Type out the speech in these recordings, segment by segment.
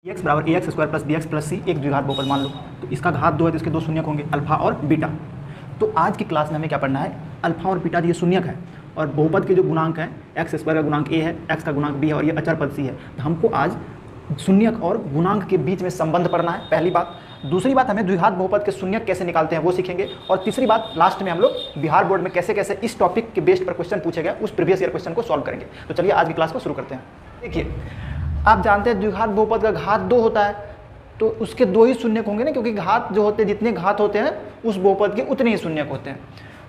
X बराबर a x square plus b x plus c एक द्विघात बहुपद मान लो, तो इसका घात 2 है तो इसके 2 शून्यक होंगे अल्फा और बीटा। तो आज की क्लास में हमें क्या पढ़ना है, अल्फा और बीटा ये शून्यक है और बहुपद के जो गुणांक हैं एक्स स्क्वायर का गुणांक ए है, एक्स का गुणांक बी है और ये अचर पद सी है। तो हमको आज शून्यक और गुणांक के बीच में संबंध पढ़ना है, पहली बात। दूसरी बात, हमें द्विघात बहुपद के शून्यक कैसे निकालते हैं वो सीखेंगे। और तीसरी बात, लास्ट में हम लोग बिहार बोर्ड में कैसे कैसे इस टॉपिक के बेस्ड पर क्वेश्चन पूछे गए उस प्रीवियस ईयर क्वेश्चन को सॉल्व करेंगे। तो चलिए आज की क्लास को शुरू करते हैं। देखिए, आप जानते हैं द्विघात बहुपद का घात 2 होता है, तो उसके 2 ही शून्यक होंगे ना, क्योंकि घात जो होते हैं, जितने घात होते हैं उस बहुपद के उतने ही शून्यक होते हैं।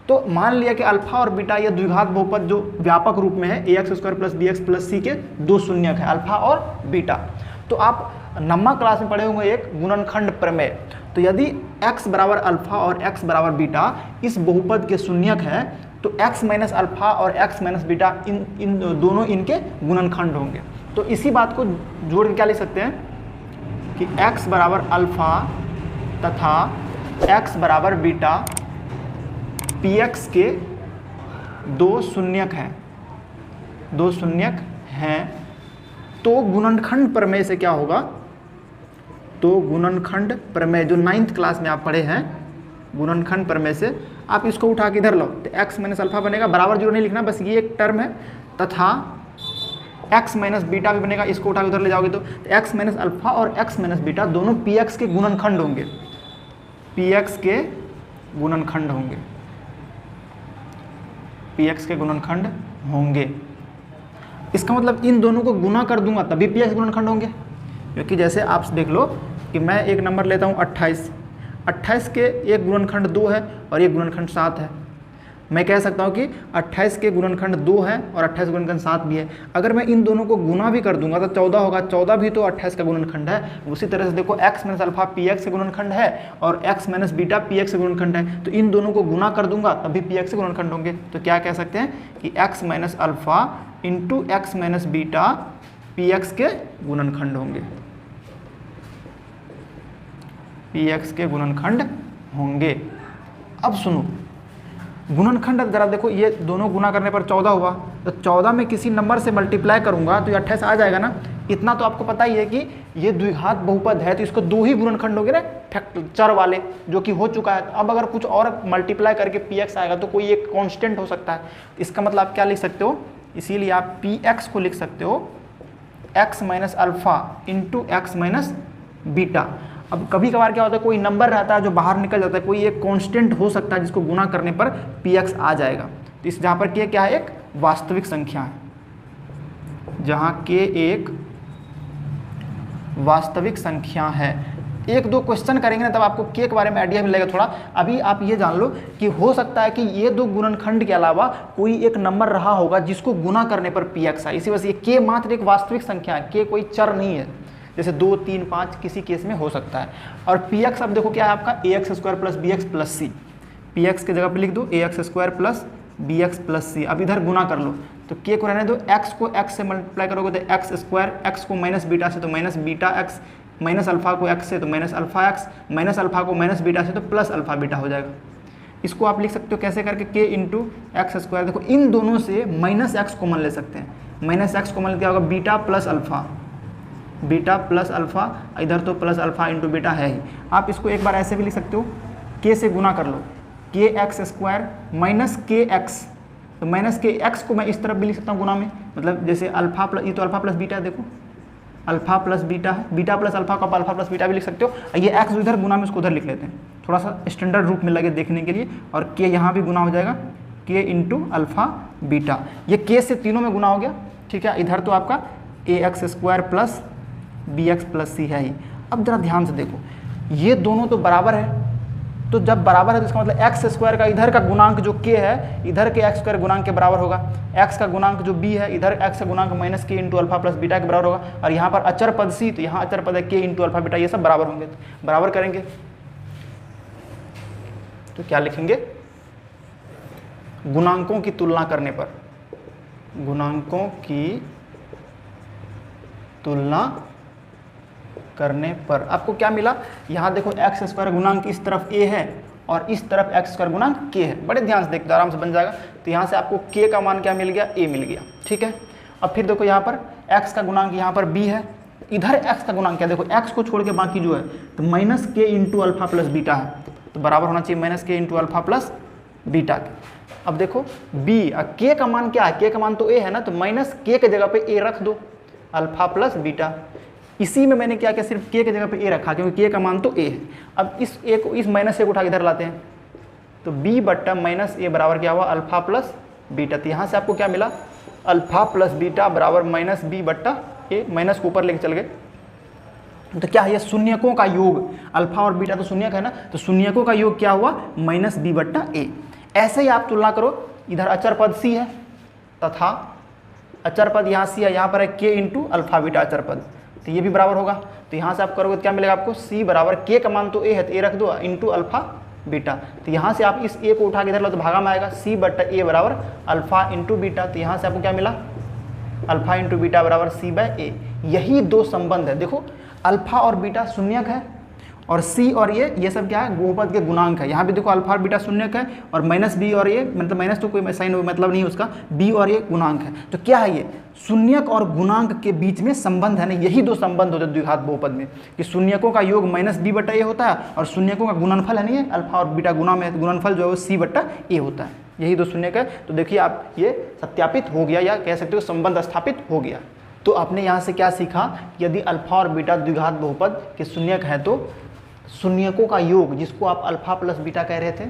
तो मान लिया कि अल्फा और बीटा ये द्विघात बहुपद जो व्यापक रूप में है a x square plus b x plus c के 2 शून्यक है, अल्फा और बीटा। तो आप नम्मा क्लास में पढ़े होंगे एक गुणनखंड प्रमेय। तो यदि x बराबर अल्फा और x बराबर बीटा इस बहुपद के शून्यक है, तो x माइनस अल्फा और x माइनस बीटा इन दोनों इनके गुणनखंड होंगे। तो इसी बात को जोड़ के क्या लिख सकते हैं कि x बराबर अल्फा तथा x बराबर बीटा px के 2 शून्यक हैं, 2 शून्यक हैं। तो गुणनखंड प्रमेय से क्या होगा, तो गुणनखंड प्रमेय जो 9th क्लास में आप पढ़े हैं, गुणनखंड प्रमेय से आप इसको उठा के इधर लो, तो x माइनस अल्फा बनेगा, बराबर जीरो नहीं लिखना, बस ये एक टर्म है, तथा x माइनस बीटा भी बनेगा, इसको उठा के उधर ले जाओगे तो x माइनस अल्फा और x माइनस बीटा दोनों px के गुणनखंड होंगे, px के गुणनखंड होंगे, px के गुणनखंड होंगे। इसका मतलब इन दोनों को गुना कर दूंगा तभी px के गुणनखंड होंगे। क्योंकि जैसे आप देख लो कि मैं एक नंबर लेता हूँ 28 के एक गुणनखंड 2 है और एक गुणनखंड 7 है। मैं कह सकता हूँ कि 28 के गुणनखंड 2 है और 28 के गुणनखंड 7 भी है। अगर मैं इन दोनों को गुना भी कर दूंगा तो 14 होगा, 14 भी तो 28 का गुणनखंड है। उसी तरह से देखो x माइनस अल्फा px के गुणनखंड है और x माइनस बीटा px के गुणनखंड है। तो इन दोनों को गुना कर दूंगा तभी px के गुणनखंड होंगे। तो क्या कह सकते हैं कि x minus alpha into x minus beta px के गुणनखंड होंगे, px के गुणनखंड होंगे। अब सुनो, गुणनखंड जरा देखो, ये दोनों गुना करने पर 14 हुआ, तो 14 में किसी नंबर से मल्टीप्लाई करूंगा तो ये 28 आ जाएगा ना। इतना तो आपको पता ही है कि ये द्विघात बहुपद है, तो इसको 2 ही गुणनखंड होंगे ना, चर वाले, जो कि हो चुका है। अब अगर कुछ और मल्टीप्लाई करके px आएगा तो कोई एक कांस्टेंट हो सकता है। इसका मतलब आप क्या लिख सकते हो, इसीलिए आप px को लिख सकते हो x minus alpha into x minus beta. अब कभी कभार क्या होता है, कोई नंबर रहता है जो बाहर निकल जाता है, कोई एक कांस्टेंट हो सकता है जिसको गुना करने पर px आ जाएगा। तो इस जहाँ पर k क्या है, एक वास्तविक संख्या है, जहाँ k एक वास्तविक संख्या है। एक दो क्वेश्चन करेंगे ना तब आपको k के बारे में आइडिया मिलेगा थोड़ा। अभी आप ये जान लो कि हो सकता है कि ये 2 गुणनखंड के अलावा कोई एक नंबर रहा होगा जिसको गुना करने पर px आए। इसी वजह से ये k मात्र एक वास्तविक संख्या है, k कोई चर नहीं है। जैसे 2, 3, 5 किसी केस में हो सकता है। और px अब देखो क्या है आपका, a x square plus b x plus c. px की जगह पे लिख दो a x square plus b x plus c. अब इधर गुना कर लो तो k को रहने दो, x को x से मल्टीप्लाई करोगे तो एक्स स्क्वायर, x को माइनस बीटा से तो minus beta x, minus alpha को x से तो minus alpha x, minus alpha को माइनस बीटा से तो प्लस अल्फा बीटा हो जाएगा। इसको आप लिख सकते हो कैसे करके, k इंटू एक्स स्क्वायर। देखो इन दोनों से माइनस एक्स कॉमन ले सकते हैं, माइनस एक्स कॉमन क्या होगा, beta plus alpha, beta plus alpha, इधर तो प्लस अल्फा इंटू बीटा है ही। आप इसको एक बार ऐसे भी लिख सकते हो, k से गुना कर लो, के एक्स स्क्वायर माइनस के एक्स, तो माइनस के एक्स को मैं इस तरफ भी लिख सकता हूँ गुना में, मतलब जैसे अल्फा प्लस, ये तो अल्फा प्लस बीटा है, देखो अल्फा प्लस बीटा है, बीटा प्लस अल्फा को आप अल्फा प्लस बीटा भी लिख सकते हो। ये एक्स इधर गुना में, उसको उधर लिख लेते हैं थोड़ा सा स्टैंडर्ड रूप में लगे देखने के लिए। और के यहाँ भी गुना हो जाएगा, के इंटू अल्फा बीटा, ये के से तीनों में गुना हो गया, ठीक है। इधर तो आपका a x square plus b x plus c है ही। अब जरा ध्यान से देखो, ये दोनों तो बराबर है, तो जब बराबर है तो इसका मतलब एक्स स्क्वायर का इधर का गुणांक जो k है, इधर के एक्स स्क्वायर गुणांक के बराबर होगा। x का गुणांक जो b है, इधर x का गुणांक minus k into alpha plus beta के बराबर होगा। और यहाँ पर अचर पद c, तो यहाँ अचर पद है k इंटू अल्फा बीटा, ये सब बराबर होंगे। तो बराबर करेंगे तो क्या लिखेंगे, गुणांकों की तुलना करने पर, गुणांकों की तुलना करने पर आपको क्या मिला, यहाँ देखो एक्स स्क्वायर गुणांक इस तरफ a है और इस तरफ एक्स स्क्वायर गुणांक k है। बड़े ध्यान से देखते आराम से बन जाएगा। तो यहाँ से आपको k का मान क्या मिल गया, a मिल गया, ठीक है। अब फिर देखो यहाँ पर x का गुणांक यहाँ पर b है इधर x का गुणांक क्या, देखो x को छोड़ के बाकी जो है तो माइनस के इंटू अल्फा प्लस बीटा है, तो बराबर होना चाहिए माइनस के इंटू अल्फा प्लस बीटा के। अब देखो b, k का मान क्या है, k का मान तो a है ना, तो माइनस के जगह पे a रख दो, अल्फा प्लस बीटा। इसी में मैंने क्या किया, सिर्फ k की जगह पे a रखा क्योंकि k का मान तो a है। अब इस a को, इस माइनस से उठा के इधर लाते हैं, तो b बट्टा माइनस a बराबर क्या हुआ, अल्फा प्लस बीटा। तो यहाँ से आपको क्या मिला, अल्फा प्लस बीटा बराबर माइनस b बट्टा a, माइनस को ऊपर लेके चल गए। तो क्या है, ये शून्यकों का योग, अल्फा और बीटा तो शून्यक है ना, तो शून्यकों का योग क्या हुआ, माइनस b बट्टा a। ऐसे ही आप तुलना करो, इधर अचर पद c है तथा अचर पद यहाँ c है, यहाँ पर है k इंटू अल्फा बीटा अचर पद, तो ये भी बराबर होगा। तो यहाँ से आप करोगे तो क्या मिलेगा आपको, c बराबर k का मान तो a है तो a रख दो इंटू अल्फा बीटा। तो यहाँ से आप इस a को उठा के इधर लो तो भागा में आएगा, c बट्टा a बराबर अल्फा इंटू बीटा। तो यहाँ से आपको क्या मिला, अल्फा इंटू बीटा बराबर c बाय a। यही दो संबंध है, देखो अल्फा और बीटा शून्यक है और c और ये सब क्या है, बहुपद के गुणांक है। यहाँ भी देखो अल्फा और बीटा शून्यक है और माइनस b और ये, मतलब माइनस तो कोई साइन मतलब नहीं उसका, b और ये गुणांक है। तो क्या है, ये शून्यक और गुणांक के बीच में संबंध है ना, यही दो संबंध होते हैं द्विघात बहुपद में, कि शून्यकों का योग माइनस b बट्टा a होता है और शून्यकों का गुणनफल है नहीं है, अल्फा और बीटा गुणा में गुणनफल जो है वो c बट्टा a होता है। यही दो शून्यक है। तो देखिए आप ये सत्यापित हो गया, या कह सकते हो संबंध स्थापित हो गया। तो आपने यहाँ से क्या सीखा, यदि अल्फा और बीटा द्विघात बहुपद के शून्यक है तो शून्यकों का योग, जिसको आप अल्फा प्लस बीटा कह रहे थे,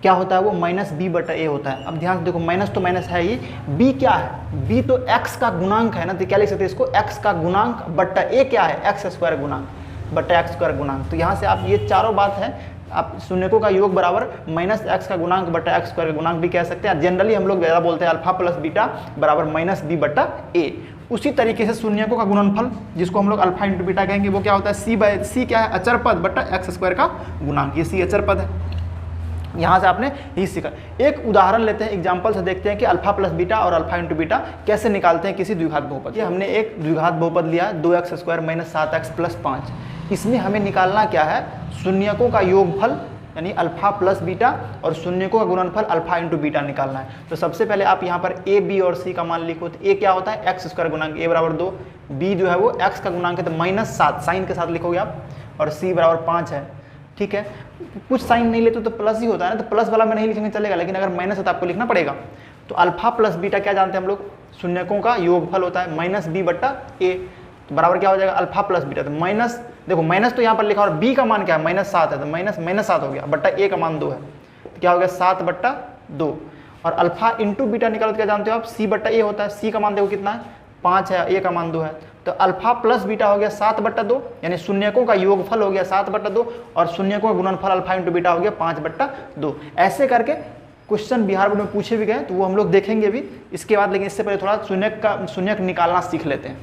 क्या होता है, वो माइनस b बटा a होता है। अब ध्यान से देखो, माइनस तो माइनस है ही, b क्या है, b तो x का गुणांक है ना, तो क्या लिख सकते हैं इसको, x का गुणांक बट्टा a क्या है, x स्क्वायर गुणांक बट्टा x स्क्वायर गुणांक। तो यहाँ से आप ये चारों बात है, आप शून्यकों का योग बराबर माइनस एक्स का गुणांक बट्टा एक्स स्क्वायर का गुणांक भी कह सकते हैं। जनरली हम लोग ज़्यादा बोलते हैं अल्फा प्लस बीटा बराबर माइनस b बट्टा a। उसी तरीके से शून्यकों का गुणनफल, जिसको हम लोग अल्फा इंटू बीटा कहेंगे, वो क्या होता है, c बाय c क्या है, अचर पद बट्टा एक्स स्क्वायर का गुणांक, ये c अचर पद है। यहाँ से आपने यही सीखा। एक उदाहरण लेते हैं, एग्जाम्पल से देखते हैं कि अल्फा प्लस बीटा और अल्फा इंटू बीटा कैसे निकालते हैं किसी द्विघात बहुपद। ये हमने एक द्विघात बहुपद लिया 2x square minus 7x plus 5। इसमें हमें निकालना क्या है, शून्यकों का योगफल यानी अल्फा प्लस बीटा और शून्यकों का गुणनफल अल्फा इंटू बीटा निकालना है। तो सबसे पहले आप यहाँ पर a b और c का मान लिखो। तो a क्या होता है, एक्स स्क्वायर गुणांक, a बराबर 2, b जो है वो x का गुणांक है तो माइनस 7 साइन के साथ लिखोगे आप, और c बराबर 5 है। ठीक है, कुछ साइन नहीं लेते तो प्लस ही होता है ना, तो प्लस वाला में नहीं लिखेंगे चलेगा, लेकिन अगर माइनस है तो आपको लिखना पड़ेगा। तो अल्फा प्लस बीटा क्या जानते हैं हम लोग, शून्यकों का योगफल होता है माइनस b बट्टा a, तो बराबर क्या हो जाएगा अल्फा प्लस बीटा। तो माइनस, देखो माइनस तो यहाँ पर लिखा और b का मान क्या है, माइनस 7 है, तो माइनस 7 हो गया, बट्टा a का मान 2 है, तो क्या हो गया 7 बट्टा 2। और अल्फा इंटू बीटा निकालो तो क्या जानते हो आप, c बट्टा a होता है, c का मान देखो कितना है 5 है, a का मान 2 है, तो अल्फा प्लस बीटा हो गया 7 बट्टा 2, यानी शून्यकों का योगफल हो गया 7 बट्टा 2 और शून्यकों का गुणनफल अल्फा इंटू बीटा हो गया 5 बट्टा 2। ऐसे करके क्वेश्चन बिहार बोर्ड में पूछे भी गए, तो वो हम लोग देखेंगे भी इसके बाद, लेकिन इससे पहले थोड़ा शून्यक निकालना सीख लेते हैं।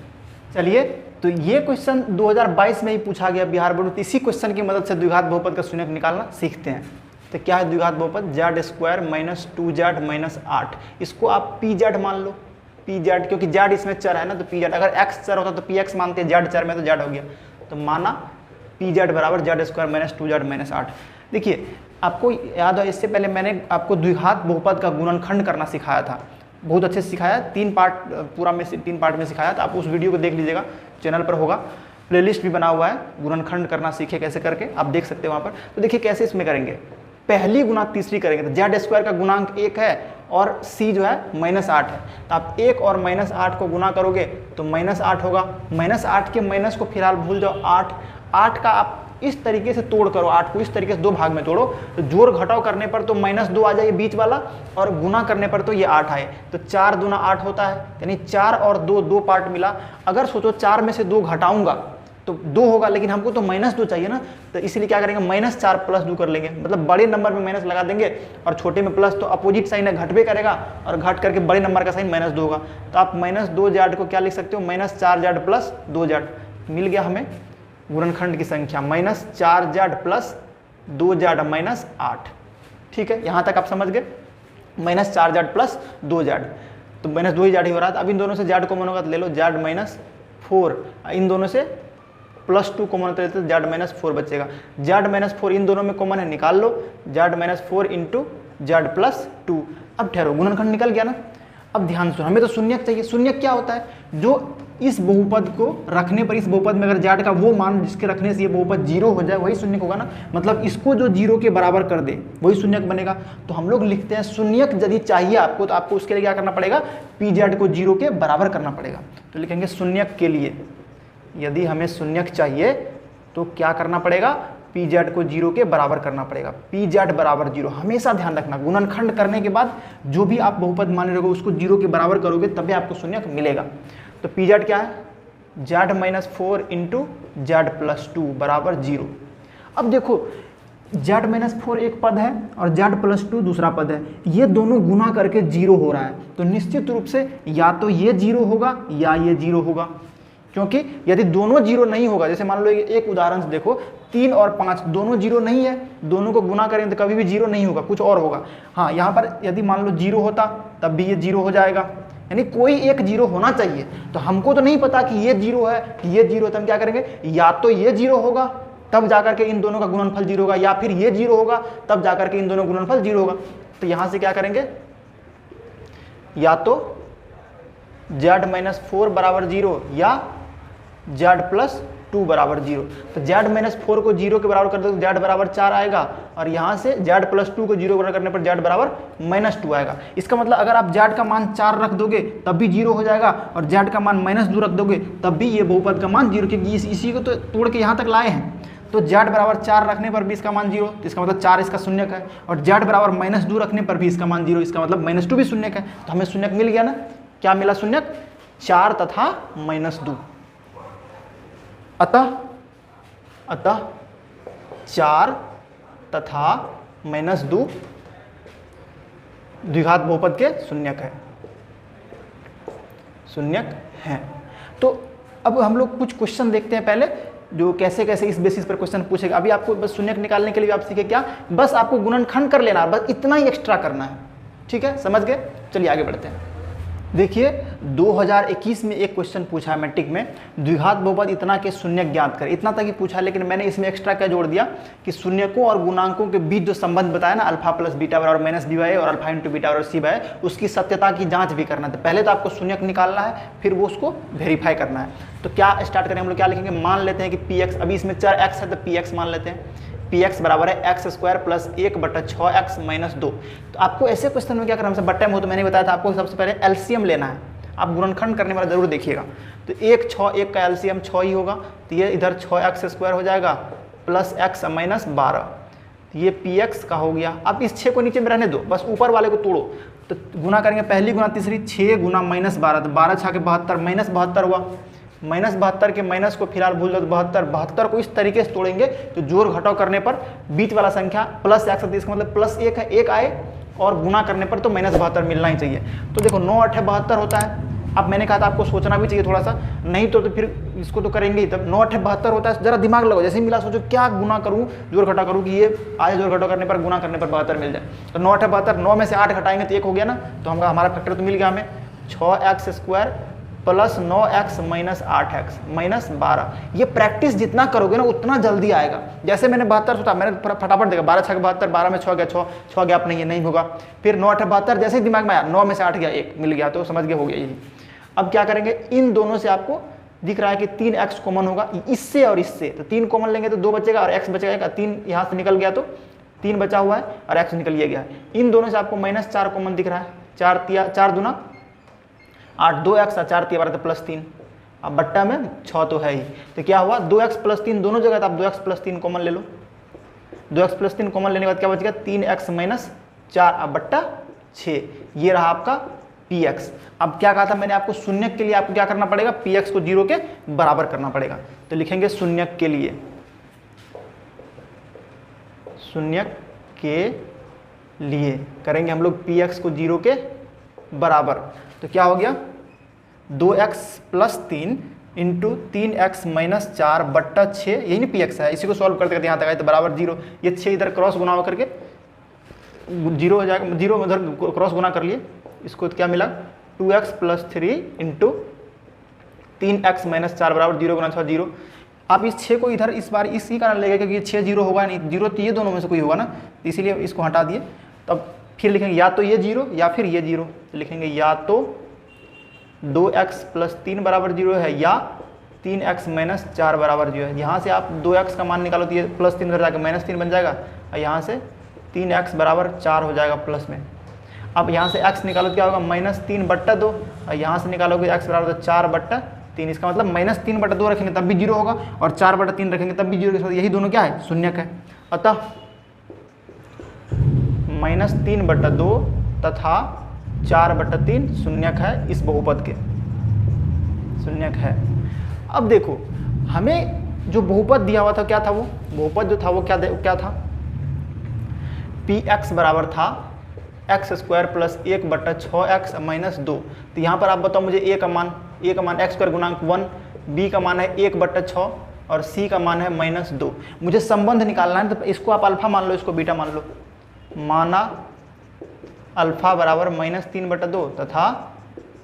चलिए, तो ये क्वेश्चन 2022 में ही पूछा गया बिहार बोर्ड, तो इसी क्वेश्चन की मदद से द्विघात बहुपद का शून्यक निकालना सीखते हैं। तो क्या है द्विघात बहुपद, Z square minus 2z minus 8, इसको आप पी जेड मान लो, पी जेड, क्योंकि जेड इसमें चर है ना, तो पी जेड, अगर एक्स चर होता तो पी एक्स मानते हैं, जेड चर में तो जेड हो गया, तो माना पी जेड बराबर Z square minus 2z minus 8। देखिए आपको याद हो, इससे पहले मैंने आपको द्विघात बहुपद का गुणनखंड करना सिखाया था, बहुत अच्छे से सिखाया, 3 पार्ट पूरा में 3 पार्ट में सिखाया था। आप उस वीडियो को देख लीजिएगा, चैनल पर होगा, प्लेलिस्ट भी बना हुआ है, गुणनखंड करना सीखे कैसे करके, आप देख सकते हैं वहाँ पर। तो देखिए कैसे इसमें करेंगे, पहली गुना तीसरी करेंगे, तो जेड स्क्वायर का गुणांक 1 है और c जो है माइनस 8 है, तो आप 1 और माइनस 8 को गुना करोगे तो माइनस 8 होगा। माइनस 8 के माइनस को फिलहाल भूल जाओ, 8 का आप इस तरीके से तोड़ करो, 8 को इस तरीके से 2 भाग में तोड़ो, तो जोड़ घटाव करने पर तो माइनस 2 आ जाए बीच वाला, और गुना करने पर तो ये 8 आए, तो 4 दूना 8 होता है, यानी 4 और 2 पार्ट मिला। अगर सोचो 4 में से 2 घटाऊंगा तो 2 होगा, लेकिन हमको तो माइनस 2 चाहिए ना, तो इसलिए क्या करेंगे, माइनस 4 प्लस 2 कर लेंगे, मतलब बड़े नंबर में माइनस लगा देंगे और छोटे में प्लस, तो अपोजिट साइन है, घटबे करेगा और घट करके बड़े नंबर का साइन माइनस 2 होगा। तो आप माइनस 2 जेड को क्या लिख सकते हो, माइनस 4 जेड प्लस 2 जेड, मिल गया हमें गुणनखंड की संख्या minus 4 Z plus 2 Z minus 8। ठीक है, यहाँ तक आप समझ गए, माइनस 4 जेड प्लस 2 जेड, तो माइनस 2 ही जेड ही हो रहा था। अब इन दोनों से जेड कॉमन होगा तो ले लो जेड माइनस 4, इन दोनों से प्लस 2 कॉमन होते रहते तो जेड माइनस 4 बचेगा, जेड माइनस 4 इन दोनों में कॉमन है, निकाल लो, z minus 4 into z plus 2। अब ठहरो, गुणनखंड निकल गया ना। अब ध्यान सुनो, हमें तो शून्यक चाहिए। शून्यक क्या होता है? जो इस बहुपद को रखने पर, इस बहुपद में अगर z का वो मान जिसके रखने से ये बहुपद 0 हो जाए वही शून्यक होगा ना। मतलब इसको जो 0 के बराबर कर दे वही शून्यक बनेगा। तो हम लोग लिखते हैं शून्यक यदि चाहिए आपको तो आपको उसके लिए क्या करना पड़ेगा? pz को 0 के बराबर करना पड़ेगा। तो लिखेंगे शून्यक के लिए यदि हमें शून्यक चाहिए तो क्या करना पड़ेगा? pz को 0 के बराबर करना पड़ेगा। pz बराबर 0, हमेशा ध्यान रखना, गुणनखंड करने के बाद जो भी आप बहुपद मान रहे हो उसको 0 के बराबर करोगे तभी आपको शून्यक मिलेगा। तो pz क्या है? z minus 4 into z plus 2 बराबर 0। अब देखो z माइनस 4 एक पद है और z प्लस 2 दूसरा पद है, ये दोनों गुना करके 0 हो रहा है। तो निश्चित रूप से या तो ये 0 होगा या ये 0 होगा, क्योंकि यदि दोनों 0 नहीं होगा, जैसे मान लो एक उदाहरण से देखो 3 और 5 दोनों 0 नहीं है, दोनों को गुना करें तो कभी भी 0 नहीं होगा, कुछ और होगा। हाँ, यहाँ पर यदि मान लो 0 होता तब भी ये 0 हो जाएगा, यानी कोई एक 0 होना चाहिए। तो हमको तो नहीं पता कि ये 0 है कि ये 0 है, तो हम क्या करेंगे? या तो ये 0 होगा तब जाकर के इन दोनों का गुणनफल 0 होगा, या फिर ये 0 होगा तब जाकर के इन दोनों गुणनफल 0 होगा। तो यहाँ से क्या करेंगे? या तो z माइनस 4 बराबर 0 या z प्लस 2 बराबर 0। तो z माइनस 4 को 0 के बराबर कर दो तो z बराबर 4 आएगा, और यहाँ से z प्लस 2 को 0 के बराबर करने पर z बराबर माइनस 2 आएगा। इसका मतलब अगर आप z का मान 4 रख दोगे तब भी 0 हो जाएगा, और z का मान माइनस 2 रख दोगे तब भी ये बहुपद का मान 0, क्योंकि इसी को तो तोड़ के यहाँ तक लाए हैं। तो z बराबर 4 रखने पर भी इसका मान 0, तो इसका मतलब 4 इसका शून्यक है, और z बराबर माइनस 2 रखने पर भी इसका मान 0, इसका मतलब माइनस 2 भी शून्यक है। तो हमें शून्यक मिल गया ना। क्या मिला शून्यक? 4 तथा माइनस 2। अतः 4 तथा माइनस 2 द्विघात बहुपद के शून्यक है, शून्यक है। तो अब हम लोग कुछ क्वेश्चन देखते हैं पहले, जो कैसे कैसे इस बेसिस पर क्वेश्चन पूछेगा। अभी आपको बस शून्यक निकालने के लिए आप सीखे क्या? बस आपको गुणनखंड कर लेना, बस इतना ही एक्स्ट्रा करना है। ठीक है, समझ गए? चलिए आगे बढ़ते हैं। देखिए 2021 में एक क्वेश्चन पूछा है मैट्रिक में, द्विघात बहुपद इतना के शून्यक ज्ञात करें। इतना तक ही पूछा, लेकिन मैंने इसमें एक्स्ट्रा क्या जोड़ दिया कि शून्यकों और गुणांकों के बीच जो संबंध बताया ना, अल्फा प्लस बीटा बराबर माइनस बी बाई और अल्फा इंटू बीटा बराबर सी बाई, उसकी सत्यता की जांच भी करना था। पहले तो आपको शून्यक निकालना है, फिर वो उसको वेरीफाई करना है। तो क्या स्टार्ट करें हम लोग? क्या लिखेंगे? मान लेते हैं कि पी एक्स, अभी इसमें 4 एक्स है तो पी एक्स मान लेते हैं। पी एक्स बराबर है x square plus 1/6x minus 2। तो आपको ऐसे क्वेश्चन में क्या करना है? बट्टे में हो तो मैंने बताया था आपको सबसे पहले एलसीएम लेना है। आप गुणनखंड करने वाला जरूर देखिएगा। तो 1 6 1 का एलसीएम 6 ही होगा, तो ये इधर 6x स्क्वायर हो जाएगा प्लस x माइनस 12, तो ये पी एक्स का हो गया। अब इस 6 को नीचे में रहने दो, बस ऊपर वाले को तोड़ो। तो गुना करेंगे, पहली गुना तीसरी, 6 गुना माइनस 12, तो 12 6 के 72, माइनस 72 हुआ। माइनस 72 के माइनस को फिलहाल भूल दो, 72 को इस तरीके से तोड़ेंगे तो जोड़ घटाव करने पर बीच वाला संख्या प्लस x, इसका मतलब प्लस 1 है, 1 आए, और गुना करने पर तो माइनस 72 मिलना ही चाहिए। तो देखो 9 8 72 होता है। अब मैंने कहा था आपको सोचना भी चाहिए थोड़ा सा, नहीं तो फिर इसको तो करेंगे ही। तब 9 8 72 होता है, जरा दिमाग लगाओ, जैसे ही मिला सोचो क्या गुना करूँ जोड़ घटा करूँ कि ये आए जोड़ घटाव करने पर गुना करने पर 72 मिल जाए। तो 9 8 72, 9 में से 8 घटाएंगे तो 1 हो गया ना, तो हमारा फैक्टर तो मिल गया हमें 6x square plus 9x minus 8x minus 12। ये प्रैक्टिस जितना करोगे ना उतना जल्दी आएगा। जैसे मैंने 72 सोचा, मैंने फटाफट देखा 12 6 72, 12 में 6 गया, 6 गैप नहीं होगा। फिर 9 8 72, जैसे ही दिमाग में आया 9 में से 8 गया, 1 मिल गया, तो समझ गए हो गया यही। अब क्या करेंगे? इन दोनों से आपको दिख रहा है कि 3x कॉमन होगा इससे और इससे, तो 3 कॉमन लेंगे तो 2 बचेगा और x बचेगा। 3 यहाँ से निकल गया तो 3 बचा हुआ है और x निकल गया है। इन दोनों से आपको माइनस 4 कॉमन दिख रहा है, 4 दूना 8, 2x और 4 3 12 तो प्लस 3। अब बट्टा में 6 तो है ही, तो क्या हुआ 2x प्लस 3 दोनों जगह, तो आप 2x प्लस 3 कॉमन ले लो। 2x प्लस 3 कॉमन लेने के बाद क्या बचेगा? 3x माइनस 4 अब बट्टा 6। ये रहा आपका px। अब क्या कहा था मैंने आपको? शून्यक के लिए आपको क्या करना पड़ेगा? px को 0 के बराबर करना पड़ेगा। तो लिखेंगे शून्यक के लिए, शून्यक के लिए करेंगे हम लोग px को 0 के बराबर। तो क्या हो गया? 2x plus 3 into 3x minus 4 बट्टा 6, यही नहीं px है। इसी को सॉल्व करते करते यहाँ तक आए तो बराबर 0। ये 6 इधर क्रॉस गुना होकर के 0 हो जाएगा, 0 उधर क्रॉस गुना कर लिए, इसको क्या मिला? 2x plus 3 into 3x minus 4 बराबर 0 गुना 6 0। आप इस 6 को इधर इस बार इसी कारण लेंगे क्योंकि ये 6 0 होगा नहीं, 0 तो ये दोनों में से कोई होगा ना, इसीलिए इसको हटा दिए। तब फिर लिखेंगे या तो ये 0 या फिर ये 0, तो लिखेंगे या तो 2x + 3 बराबर 0 है या 3x - 4 बराबर 0 है। यहाँ से आप 2x का मान निकालो तो ये +3 कर जाएगा -3 बन जाएगा, और यहाँ से 3x बराबर 4 हो जाएगा प्लस में। अब यहाँ से x निकालो तो क्या होगा -3/2, और यहाँ से निकालोगे x बराबर 4/3। इसका मतलब -3/2 रखेंगे तब भी 0 होगा, और 4/3 रखेंगे तब भी 0 होगा। यही दोनों क्या है, शून्यक है। अतः -3/2 तथा 4/3 शून्यक है, इस बहुपद के शून्यक है। अब देखो हमें जो बहुपद दिया हुआ था क्या था, वो बहुपद जो था वो क्या था, px बराबर था x² + 1/6x - 2। तो यहाँ पर आप बताओ मुझे a का मान x² गुणांक 1, b का मान है 1/6 और c का मान है -2। मुझे संबंध निकालना है, तो इसको आप अल्फा मान लो, इसको बीटा मान लो। माना अल्फा बराबर -3/2 तथा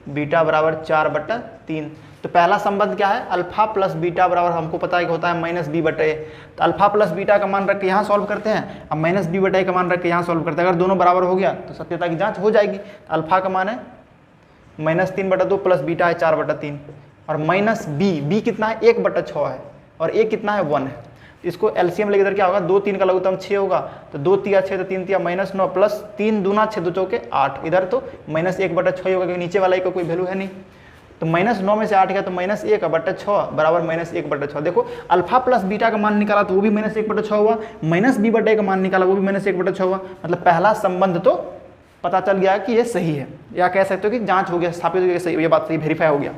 बीटा बराबर 4/3। तो पहला संबंध क्या है, अल्फा प्लस बीटा बराबर हमको पता है कि होता है -b/a। तो अल्फा प्लस बीटा का मान रख के यहाँ सॉल्व करते हैं, अब -b/a का मान रख के यहाँ सॉल्व करते हैं। अगर दोनों बराबर हो गया तो सत्यता की जांच हो जाएगी। तो अल्फा का मान है -3/2 प्लस बीटा है 4/3, और -b कितना है 1/6 है, और a कितना है 1 है। इसको एलसीएम लेके इधर क्या होगा, 2 3 का लघुत्तम 6 होगा, तो 2 3 6 तो 3 3 -9 प्लस 3 दूना 6 2 चौके 8। इधर तो -1/6 होगा क्योंकि नीचे वाला का कोई वैल्यू है नहीं। तो -9 में से 8 गया तो -1/6 बराबर -1/6। देखो अल्फा प्लस बीटा का मान निकाला तो वो भी -1/6 हुआ, -b/a का मान निकाला वो भी -1/6 हुआ। मतलब पहला संबंध तो पता चल गया कि ये सही है, या कह सकते हो कि जांच हो गया, स्थापित हो गया, सही, ये बात सही वेरीफाई हो गया।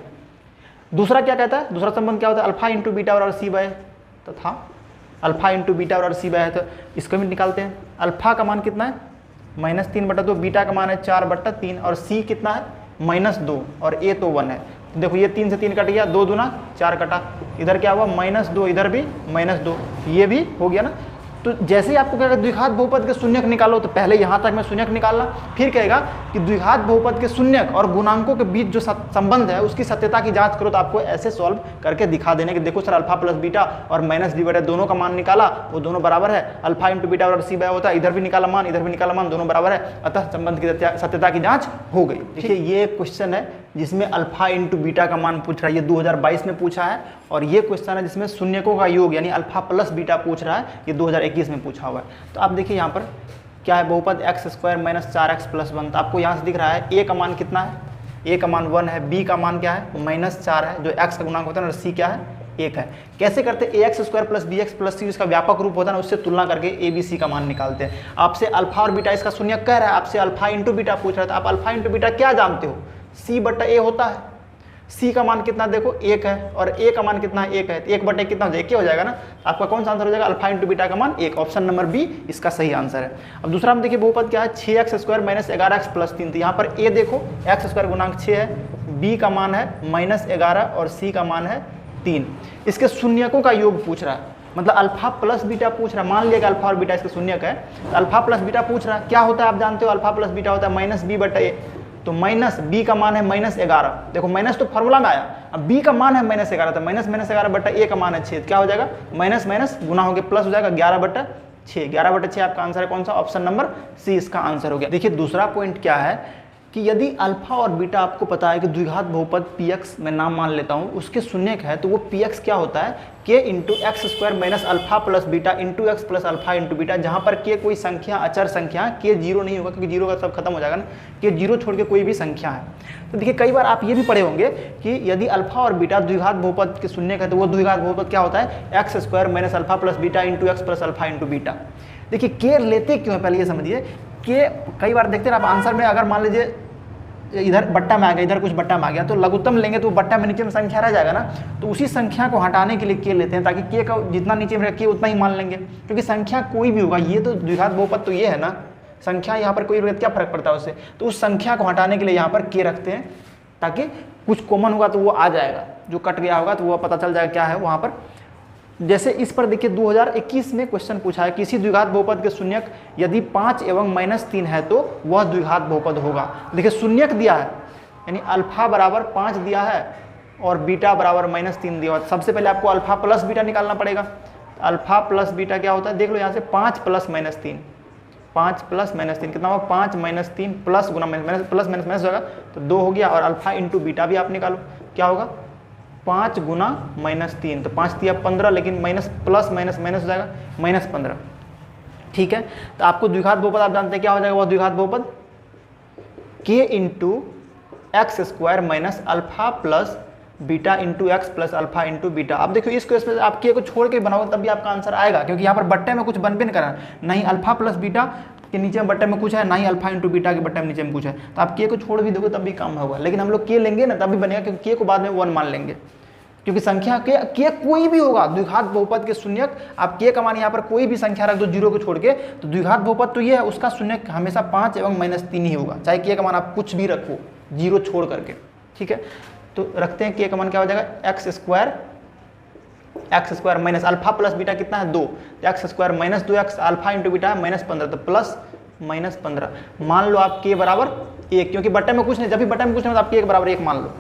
दूसरा क्या कहता है, दूसरा संबंध क्या होता है, अल्फा इंटू बीटा बराबर c/a तथा अल्फा इंटू बीटा बराबर c/a। तो इसको भी निकालते हैं। अल्फा का मान कितना है -3/2, बीटा का मान है 4/3, और c कितना है -2, और a तो 1 है। तो देखो ये 3 से 3 कट गया, 2 दूना 4 कटा, इधर क्या हुआ -2, इधर भी -2, ये भी हो गया ना। तो जैसे ही आपको कहेगा द्विघात बहुपद के शून्यक निकालो, तो पहले यहाँ तक में शून्यक निकालना, फिर कहेगा कि द्विघात बहुपद के शून्यक और गुणांकों के बीच जो संबंध है उसकी सत्यता की जांच करो। तो आपको ऐसे सॉल्व करके दिखा देने कि देखो सर अल्फा प्लस बीटा और -b/a दोनों का मान निकाला, वो दोनों बराबर है, अल्फा इंटू बीटा बराबर c/a होता है, इधर भी निकाला मान इधर भी निकाला मान, दोनों बराबर है, अतः संबंध की सत्यता की जाँच हो गई। देखिए ये क्वेश्चन है जिसमें अल्फा इंटू बीटा का मान पूछ रहा है, ये 2022 में पूछा है, और ये क्वेश्चन है जिसमें शून्यकों का योग यानी अल्फा प्लस बीटा पूछ रहा है, ये 2021 में पूछा हुआ है। तो आप देखिए यहाँ पर क्या है, बहुपद x² - 4x + 1। तो आपको यहाँ से दिख रहा है a का मान कितना है, a का मान 1 है, b का मान क्या है -4 है, जो x का गुणांक होता है ना, और c क्या है 1 है। कैसे करते हैं, ax² + bx + c इसका व्यापक रूप होता है ना, उससे तुलना करके a b c का मान निकालते हैं। आपसे अल्फा और बीटा इसका शून्यक कह रहा है, आपसे अल्फा इंटू बीटा पूछ रहा है, तो आप अल्फा इंटू बीटा क्या जानते हो, c/a होता है। c का मान कितना देखो 1 है, और a का मान कितना है 1 है, तो 1/a कितना हो जाएगा, 1 हो जाएगा ना। आपका कौन सा आंसर हो जाएगा, अल्फा इंटू बीटा का मान 1, ऑप्शन नंबर बी इसका सही आंसर है। अब दूसरा हम देखिए बहुपद क्या है, 6x² - 11x + 3। तो यहाँ पर a देखो x² गुणांक 6 है, b का मान है -11 और c का मान है 3। इसके शून्यकों का योग पूछ रहा है, मतलब अल्फा प्लस बीटा पूछ रहा है। मान लिया कि अल्फा और बीटा इसके शून्यक है, तो अल्फा प्लस बीटा पूछ रहा है, क्या होता है आप जानते हो, अल्फा प्लस बीटा होता है -b/a। तो -b का मान है -11, देखो माइनस तो फॉर्मूला में आया, अब b का मान है -11, तो -11/a का मान है 6, क्या हो जाएगा माइनस माइनस गुना हो गया प्लस हो जाएगा 11/6। 11/6 आपका आंसर है कौन सा, ऑप्शन नंबर सी इसका आंसर हो गया। देखिए दूसरा पॉइंट क्या है कि यदि अल्फा और बीटा आपको पता है कि द्विघात बहुपद px मैं नाम मान लेता हूँ उसके शून्यक है, तो वो px क्या होता है k × x² - alpha plus beta × x + alpha × beta, जहाँ पर k कोई संख्या अचर संख्या, k 0 नहीं होगा क्योंकि 0 का सब खत्म हो जाएगा ना, k 0 छोड़ के कोई भी संख्या है। तो देखिए कई बार आप ये भी पढ़े होंगे कि यदि अल्फा और बीटा द्विघात बहुपद के शून्यक है, तो वो द्विघात बहुपद क्या होता है x² - alpha plus beta × x + alpha × beta. देखिए k लेते क्यों है पहले ये समझिए, k कई बार देखते हैं आप आंसर में, अगर मान लीजिए इधर बट्टा में आ गया, इधर कुछ बट्टा में आ गया, तो लघुत्तम लेंगे तो बट्टा में नीचे में संख्या रह जाएगा ना, तो उसी संख्या को हटाने के लिए के लेते हैं, ताकि के का जितना नीचे में के उतना ही मान लेंगे, क्योंकि संख्या कोई भी होगा, ये तो द्विघात बहुपद तो ये है ना, संख्या यहाँ पर कोई क्या फर्क पड़ता है उससे, तो उस संख्या को हटाने के लिए यहाँ पर के रखते हैं, ताकि कुछ कॉमन होगा तो वो आ जाएगा, जो कट गया होगा तो वो पता चल जाएगा क्या है वहाँ पर। जैसे इस पर देखिए 2021 में क्वेश्चन पूछा है, किसी द्विघात बहुपद के शून्यक यदि 5 एवं -3 है तो वह द्विघात बहुपद होगा। देखिए शून्यक दिया है, यानी अल्फा बराबर 5 दिया है और बीटा बराबर -3 दिया हुआ। सबसे पहले आपको अल्फा प्लस बीटा निकालना पड़ेगा। अल्फा प्लस बीटा क्या होता है देख लो यहाँ से, 5 + -3, 5 प्लस माइनस 3 कितना होगा 5 माइनस 3 प्लस गुना माइनस प्लस माइनस माइनस होगा तो 2 हो गया। और अल्फा इंटू बीटा भी आप निकालो, क्या होगा 5 गुना माइनस 3 तो 5 दिया 15, लेकिन माइनस प्लस माइनस माइनस हो जाएगा माइनस 15। ठीक है, तो आपको द्विघात बहुपद आप जानते हैं क्या हो जाएगा, वह द्विघात बहुपद k into x square minus alpha plus beta into x plus alpha into beta. अब देखो इस क्वेश्चन में आप के को छोड़ के बनाओगे तब भी आपका आंसर आएगा, क्योंकि यहाँ पर बट्टे में कुछ बन भी नहीं करा, नहीं अल्फा प्लस बीटा के नीचे में बट्टे में कुछ है, ना ही अल्फा इंटू बीटा के बट्टे में नीचे में कुछ है, तो आप के को छोड़ भी दोगे तब भी काम होगा। लेकिन हम लोग के लेंगे ना तब भी बनेगा, क्योंकि के को बाद में 1 मान लेंगे, क्योंकि संख्या के कोई भी होगा द्विघात बहुपद के शून्यक, आप के का मान यहाँ पर कोई भी संख्या रख दो 0 को छोड़ के, तो द्विघात बहुपद तो ये है उसका शून्यक हमेशा 5 एवं -3 ही होगा, चाहे के का मान आप कुछ भी रखो 0 छोड़ करके। ठीक है, तो रखते हैं के का मान क्या हो जाएगा x square minus alpha plus beta कितना है 2, तो x square minus 2x alpha into beta है -15, तो प्लस -15। मान लो आप के बराबर 1, क्योंकि बट्टे में कुछ नहीं, जब भी बट्टे में कुछ नहीं तो आप के बराबर 1 मान लो।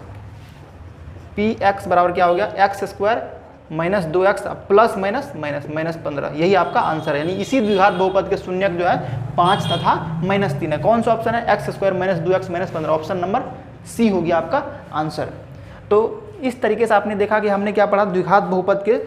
पी एक्स बराबर क्या हो गया x square minus 2x plus minus minus -15, यही आपका आंसर है। यानी इसी द्विघात बहुपद के शून्यक जो है 5 तथा -3 है। कौन सा ऑप्शन है, x square minus 2x -15, option number C हो गया आपका आंसर। तो इस तरीके से आपने देखा कि हमने क्या पढ़ा, द्विघात बहुपद के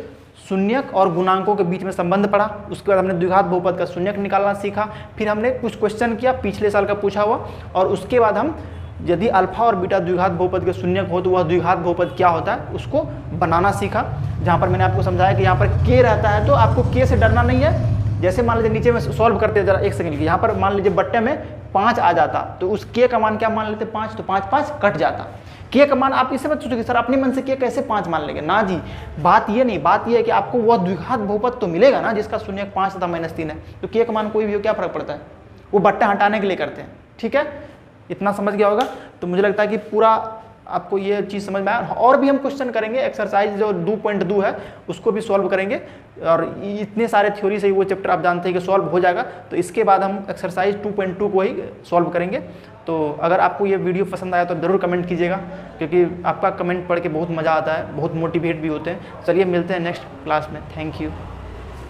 शून्यक और गुणांकों के बीच में संबंध पढ़ा, उसके बाद हमने द्विघात बहुपद का शून्यक निकालना सीखा, फिर हमने कुछ क्वेश्चन किया पिछले साल का पूछा हुआ, और उसके बाद हम यदि अल्फा और बीटा द्विघात बहुपद के शून्यक हो तो वह द्विघात बहुपद क्या होता है उसको बनाना सीखा, जहाँ पर मैंने आपको समझाया कि यहाँ पर के रहता है तो आपको के से डरना नहीं है। जैसे मान लीजिए नीचे में सॉल्व करते हैं जरा एक सेकंड के, यहाँ पर मान लीजिए बट्टे में 5 आ जाता तो उस के का मान क्या मान लेते 5, तो 5 5 कट जाता। के का मान आप इससे मत सोचोगे सर अपने मन से के कैसे 5 मान लेंगे, ना जी, बात ये नहीं, बात ये है कि आपको वह द्विघात बहुपद तो मिलेगा ना जिसका शून्यक 5 तथा -3 है, तो के का मान कोई भी हो क्या फर्क पड़ता है, वो बट्टे हटाने के लिए करते हैं। ठीक है, इतना समझ गया होगा, तो मुझे लगता है कि पूरा आपको ये चीज़ समझ में आया। और भी हम क्वेश्चन करेंगे, एक्सरसाइज जो 2.2 है उसको भी सॉल्व करेंगे, और इतने सारे थ्योरी से वो चैप्टर आप जानते हैं कि सॉल्व हो जाएगा, तो इसके बाद हम एक्सरसाइज 2.2 को ही सॉल्व करेंगे। तो अगर आपको ये वीडियो पसंद आया तो ज़रूर कमेंट कीजिएगा, क्योंकि आपका कमेंट पढ़ के बहुत मज़ा आता है, बहुत मोटिवेट भी होते हैं। चलिए मिलते हैं नेक्स्ट क्लास में, थैंक यू।